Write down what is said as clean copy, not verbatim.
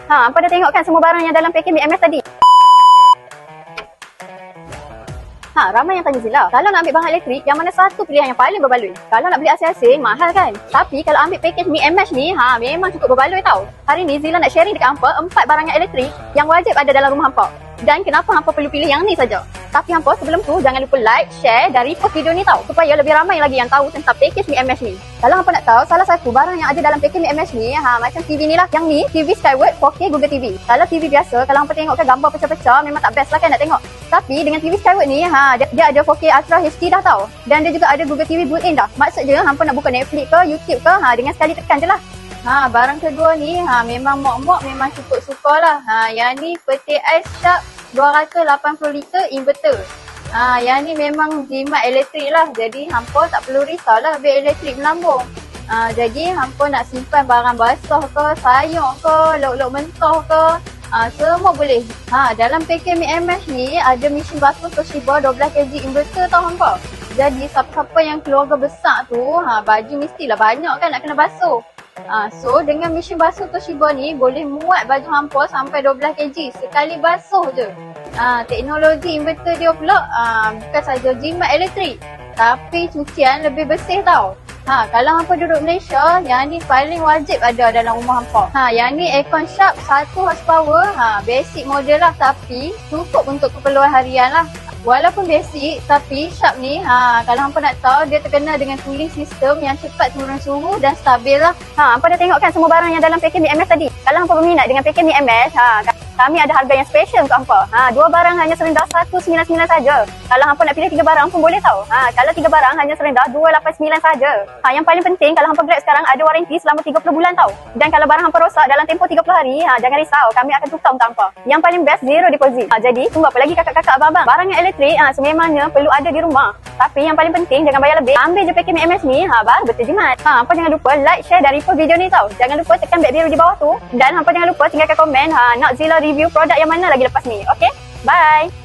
Hampa dah tengok kan semua barang yang dalam paket BMS tadi? Ramai yang tanya Zila, kalau nak ambil bahan elektrik, yang mana satu pilihan yang paling berbaloi? Kalau nak beli asing-asing, mahal kan? Tapi kalau ambil paket Mi MH ni, memang cukup berbaloi tau. Hari ni Zila nak sharing dekat hampa 4 barang yang elektrik yang wajib ada dalam rumah hampa. Dan kenapa hampa perlu pilih yang ni saja? Tapi hampa sebelum tu jangan lupa like, share dan repost video ni tau, supaya lebih ramai lagi yang tahu tentang paket Mi MH ni. Kalau hampa nak tahu, salah satu barang yang ada dalam paket Mi MH ni, macam TV ni lah. Yang ni TV Skyward 4K Google TV. Kalau TV biasa, kalau hampa tengok kan gambar pecah-pecah, memang tak best lah kan nak tengok. Tapi dengan TV Skyward ni, dia ada 4K Ultra HD dah tau. Dan dia juga ada Google TV built-in dah. Maksudnya hampa nak buka Netflix ke, YouTube ke, dengan sekali tekan je lah. Barang kedua ni, memang mok-mok memang cukup suka lah. Yang ni peti ais Sharp 280 liter inverter. Yang ni memang jimat elektrik lah. Jadi hampa tak perlu risau lah bil elektrik melambung. Jadi hampa nak simpan barang basah ke, sayur ke, lauk-lauk mentah ke, semua boleh. Dalam paket Mi MH ni ada mesin basuh Toshiba 12kg inverter tau hampa. Jadi siapa-siapa yang keluarga besar tu, baju mestilah banyak kan nak kena basuh. So dengan mesin basuh Toshiba ni boleh muat baju hampa sampai 12kg sekali basuh je. Teknologi inverter dia pula bukan saja jimat elektrik, tapi cucian lebih bersih tau. Kalau hampa duduk Malaysia, yang ni paling wajib ada dalam rumah hampa. Yang ni aircon Sharp 1 horsepower, basic model lah, tapi cukup untuk keperluan harian lah. Walaupun basic, tapi Sharp ni, kalau hampa nak tahu, dia terkenal dengan cooling system yang cepat turun suhu dan stabil lah. Hampa dah tengok kan semua barang yang dalam paket Mi MH tadi? Kalau hampa berminat dengan paket Mi MH, kami ada harga yang special untuk hampa. 2 barang hanya serendah 199 saja. Kalau hampa nak pilih 3 barang pun boleh tau. Kalau 3 barang hanya serendah 289 saja. Yang paling penting, kalau hampa Grab sekarang ada waranti selama 30 bulan tau. Dan kalau barang hampa rosak dalam tempoh 30 hari, jangan risau, kami akan tukar untuk hampa. Yang paling best, zero deposit. Jadi tunggu apa lagi kakak-kakak abang-abang? Barang yang elektrik sememangnya perlu ada di rumah. Tapi yang paling penting, jangan bayar lebih. Ambil je paket Mi MH ni, baru betul jimat. Hampa jangan lupa like, share dan repost video ni tau. Jangan lupa tekan beg biru di bawah tu. Dan hampa jangan lupa tinggalkan komen nak Zila review produk yang mana lagi lepas ni. Okay? Bye!